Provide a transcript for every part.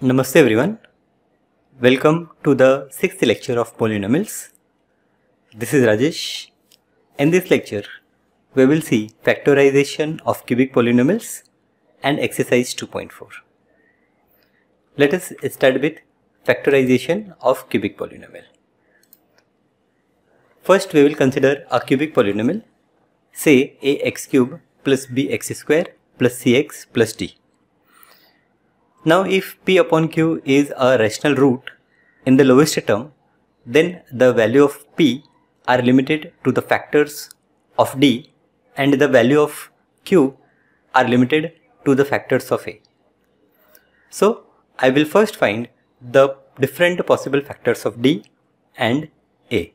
Namaste everyone. Welcome to the 6th lecture of polynomials. This is Rajesh. In this lecture, we will see factorization of cubic polynomials and exercise 2.4. Let us start with factorization of cubic polynomial. First, we will consider a cubic polynomial, say ax cube plus bx square plus cx plus d. Now if p upon q is a rational root in the lowest term, then the value of p are limited to the factors of d and the value of q are limited to the factors of a. So I will first find the different possible factors of d and a,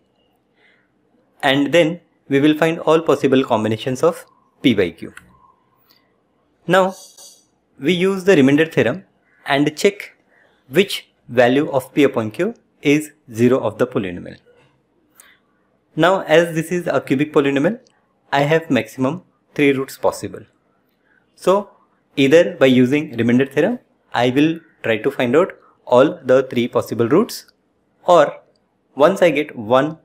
and then we will find all possible combinations of p by q. Now we use the remainder theorem and check which value of p upon q is 0 of the polynomial. Now as this is a cubic polynomial, I have maximum 3 roots possible. So either by using remainder theorem, I will try to find out all the 3 possible roots, or once I get one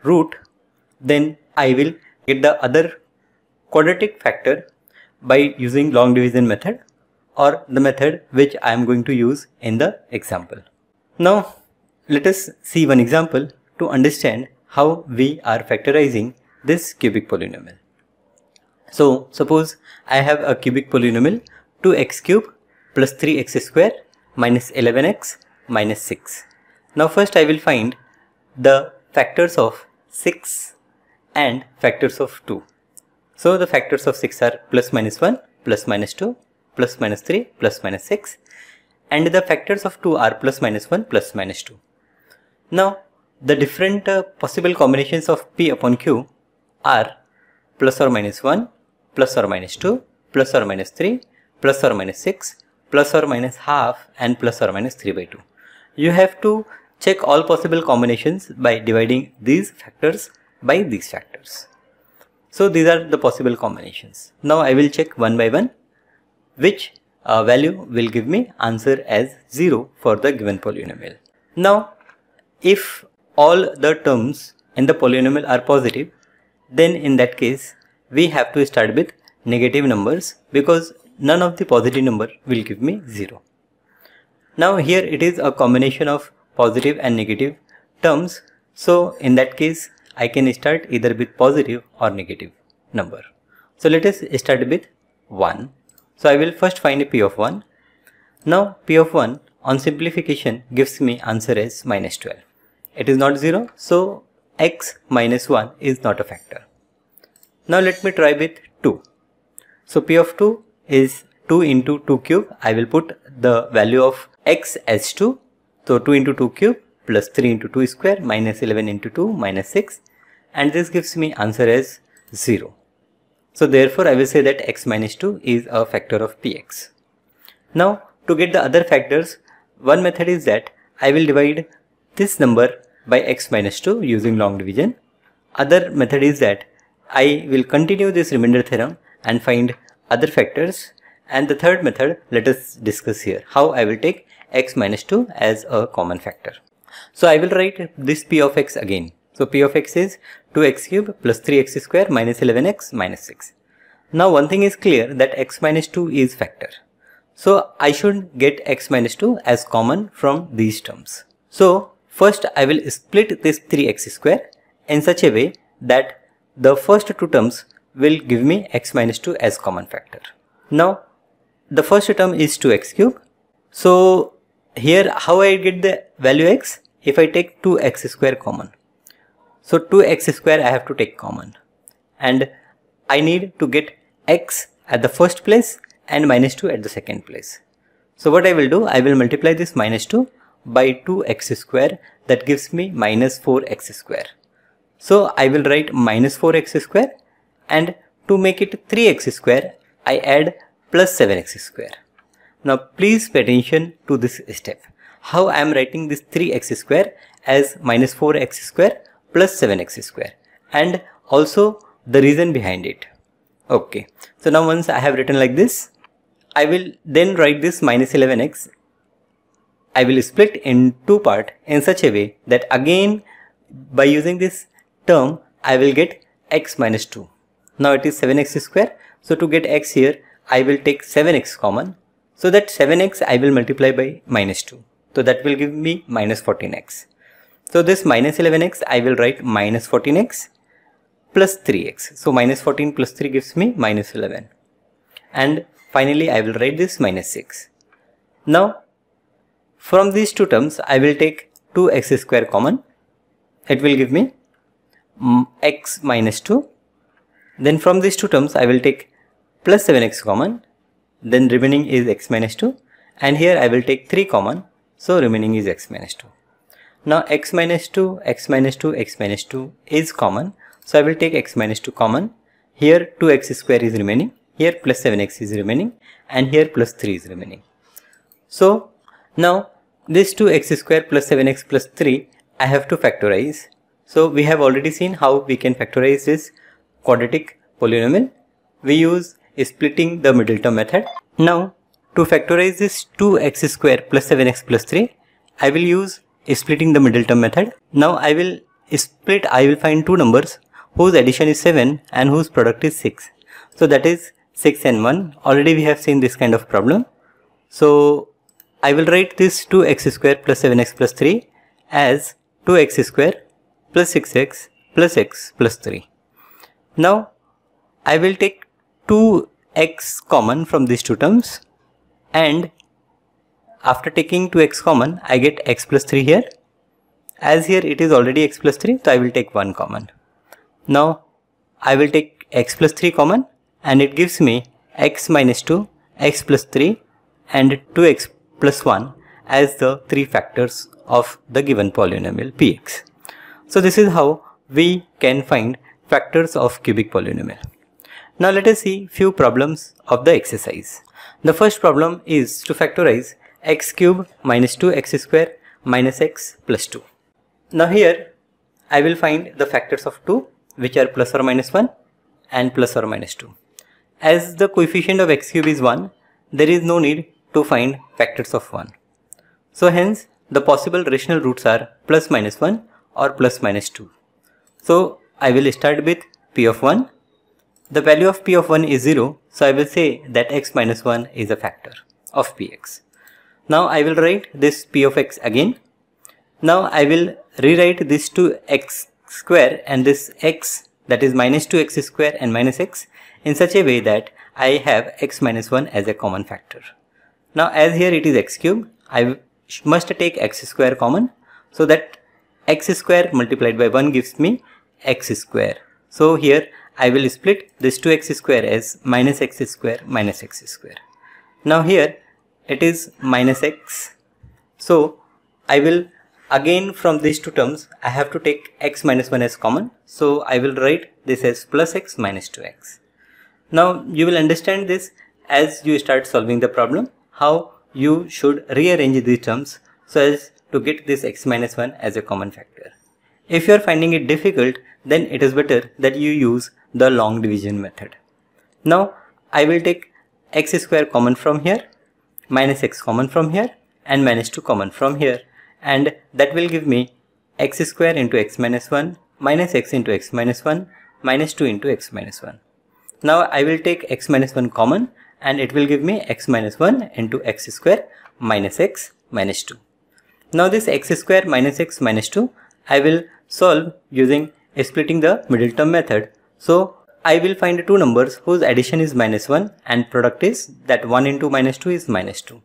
root, then I will get the other quadratic factor by using long division method, or the method which I am going to use in the example. Now let us see one example to understand how we are factorizing this cubic polynomial. So suppose I have a cubic polynomial 2x cube plus 3x square minus 11x minus 6. Now first I will find the factors of 6 and factors of 2. So the factors of 6 are plus minus 1, plus minus 2, plus minus 3, plus minus 6, and the factors of 2 are plus minus 1, plus minus 2. Now the different possible combinations of p upon q are plus or minus 1, plus or minus 2, plus or minus 3, plus or minus 6, plus or minus half, and plus or minus 3 by 2. You have to check all possible combinations by dividing these factors by these factors. So these are the possible combinations. Now I will check one by one which value will give me answer as 0 for the given polynomial. Now if all the terms in the polynomial are positive, then in that case we have to start with negative numbers, because none of the positive number will give me 0. Now here it is a combination of positive and negative terms, so in that case I can start either with positive or negative number. So let us start with 1. So I will first find a p of 1. Now p of 1 on simplification gives me answer as minus 12. It is not 0, so x minus 1 is not a factor. Now let me try with 2. So p of 2 is 2 into 2 cube. I will put the value of x as 2. So 2 into 2 cube plus 3 into 2 square minus 11 into 2 minus 6, and this gives me answer as 0. So therefore I will say that x minus 2 is a factor of px. Now to get the other factors, one method is that I will divide this number by x minus 2 using long division. Other method is that I will continue this remainder theorem and find other factors. And the third method, let us discuss here, how I will take x minus 2 as a common factor. So I will write this p of x again. So p of x is 2x cube plus 3x square minus 11x minus 6. Now one thing is clear, that x minus 2 is factor. So I should get x minus 2 as common from these terms. So first I will split this 3x square in such a way that the first two terms will give me x minus 2 as common factor. Now the first term is 2x cube. So here how I get the value x? If I take 2x square common. So 2x square I have to take common, and I need to get x at the first place and minus 2 at the second place. So what I will do, I will multiply this minus 2 by 2x square, that gives me minus 4x square. So I will write minus 4x square, and to make it 3x square I add plus 7x square. Now please pay attention to this step, how I am writing this 3x square as minus 4x square plus 7x square, and also the reason behind it. Okay, so now once I have written like this, I will then write this minus 11x I will split in two parts in such a way that again by using this term I will get x minus 2. Now it is 7x square. So to get x here I will take 7x common. So that 7x I will multiply by minus 2. So that will give me minus 14x. So this minus 11x I will write minus 14x plus 3x. So minus 14 plus 3 gives me minus 11. And finally I will write this minus 6. Now from these two terms I will take 2x square common. It will give me x minus 2. Then from these two terms I will take plus 7x common. Then remaining is x minus 2. And here I will take 3 common. So remaining is x minus 2. Now x minus 2, x minus 2, x minus 2 is common. So I will take x minus 2 common. Here 2x square is remaining. Here plus 7x is remaining. And here plus 3 is remaining. So now this 2x square plus 7x plus 3 I have to factorize. So we have already seen how we can factorize this quadratic polynomial. We use splitting the middle term method. Now to factorize this 2x square plus 7x plus 3 I will use splitting the middle term method. Now I will find two numbers whose addition is 7 and whose product is 6. So that is 6 and 1. Already we have seen this kind of problem. So I will write this 2x square plus 7x plus 3 as 2x square plus 6x plus x plus 3. Now I will take 2x common from these two terms, and after taking 2x common I get x plus 3 here. As here it is already x plus 3, so I will take 1 common. Now I will take x plus 3 common and it gives me x minus 2, x plus 3 and 2x plus 1 as the three factors of the given polynomial px. So this is how we can find factors of cubic polynomial. Now let us see few problems of the exercise. The first problem is to factorize x cube minus 2x square minus x plus 2. Now here I will find the factors of 2, which are plus or minus 1 and plus or minus 2. As the coefficient of x cube is 1, there is no need to find factors of 1. So hence the possible rational roots are plus minus 1 or plus minus 2. So I will start with p of 1. The value of p of 1 is 0, so I will say that x minus 1 is a factor of px. Now I will write this p of x again. Now I will rewrite this 2x square and this x, that is minus 2x square and minus x, in such a way that I have x minus 1 as a common factor. Now as here it is x cube, I must take x square common, so that x square multiplied by 1 gives me x square. So here I will split this 2x square as minus x square minus x square. Now here it is minus x. So I will again from these two terms I have to take x minus 1 as common. So I will write this as plus x minus 2x. Now you will understand this as you start solving the problem, how you should rearrange these terms so as to get this x minus 1 as a common factor. If you are finding it difficult, then it is better that you use the long division method. Now I will take x square common from here, minus x common from here and minus 2 common from here, and that will give me x square into x minus 1 minus x into x minus 1 minus 2 into x minus 1. Now I will take x minus 1 common and it will give me x minus 1 into x square minus x minus 2. Now this x square minus x minus 2 I will solve using splitting the middle term method. So I will find two numbers whose addition is minus 1 and product is that 1 into minus 2 is minus 2.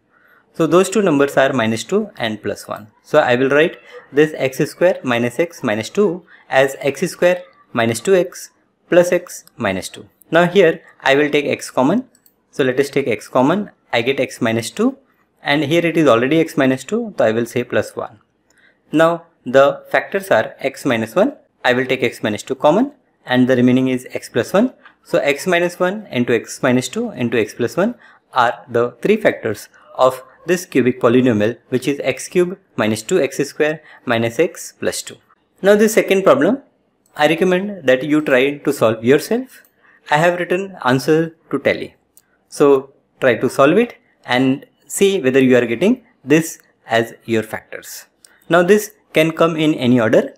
So those two numbers are minus 2 and plus 1. So I will write this x square minus x minus 2 as x square minus 2x plus x minus 2. Now here I will take x common. So let us take x common. I get x minus 2 and here it is already x minus 2. So I will say plus 1. Now the factors are x minus 1. I will take x minus 2 common and the remaining is x plus 1. So x minus 1 into x minus 2 into x plus 1 are the three factors of this cubic polynomial, which is x cube minus 2x square minus x plus 2. Now this second problem, I recommend that you try to solve yourself. I have written answer to tally. So try to solve it and see whether you are getting this as your factors. Now this can come in any order,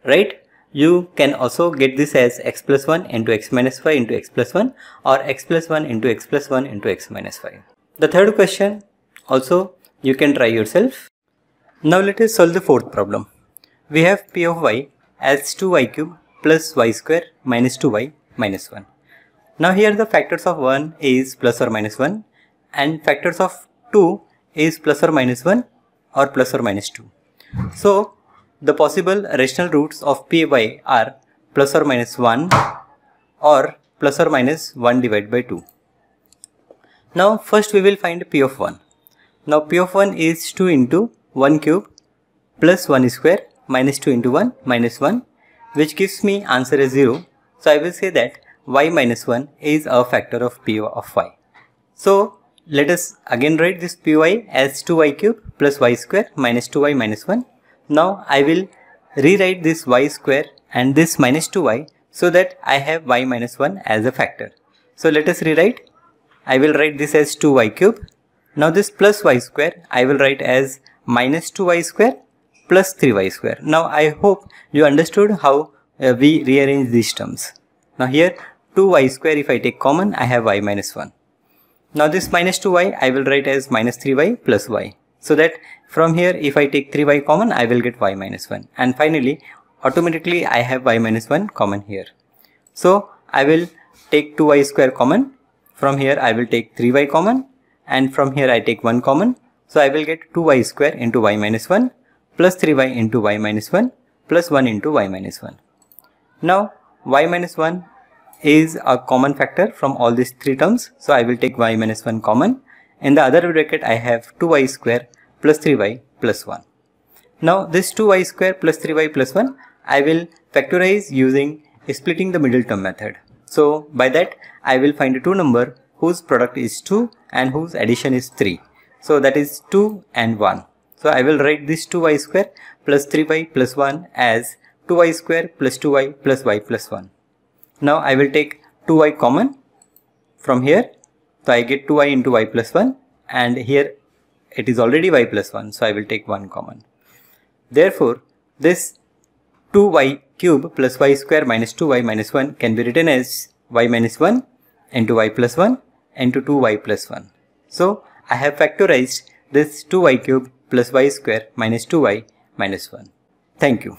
right? You can also get this as x plus 1 into x minus 5 into x plus 1 or x plus 1 into x plus 1 into x minus 5. The third question also you can try yourself. Now let us solve the fourth problem. We have p of y as 2y cube plus y square minus 2y minus 1. Now here the factors of 1 is plus or minus 1 and factors of 2 is plus or minus 1 or plus or minus 2. So the possible rational roots of py are plus or minus 1 or plus or minus 1 divided by 2. Now first we will find p of 1. Now p of 1 is 2 into 1 cube plus 1 square minus 2 into 1 minus 1, which gives me answer as 0. So I will say that y minus 1 is a factor of py of y. So let us again write this py as 2y cube plus y square minus 2y minus 1. Now I will rewrite this y square and this minus 2y so that I have y minus 1 as a factor. So let us rewrite. I will write this as 2y cube. Now this plus y square I will write as minus 2y square plus 3y square. Now I hope you understood how we rearrange these terms. Now here 2y square, if I take common, I have y minus 1. Now this minus 2y I will write as minus 3y plus y. So that from here if I take 3y common, I will get y minus 1. And finally automatically I have y minus 1 common here. So I will take 2y square common. From here I will take 3y common and from here I take 1 common. So I will get 2y square into y minus 1 plus 3y into y minus 1 plus 1 into y minus 1. Now y minus 1 is a common factor from all these three terms. So I will take y minus 1 common. In the other bracket I have 2y square plus 3y plus 1. Now this 2y square plus 3y plus 1 I will factorize using splitting the middle term method. So by that I will find a two number whose product is 2 and whose addition is 3. So that is 2 and 1. So I will write this 2y square plus 3y plus 1 as 2y square plus 2y plus y plus 1. Now I will take 2y common from here. So I get 2y into y plus 1 and here it is already y plus 1. So I will take 1 common. Therefore this 2y cube plus y square minus 2y minus 1 can be written as y minus 1 into y plus 1 into 2y plus 1. So I have factorized this 2y cube plus y square minus 2y minus 1. Thank you.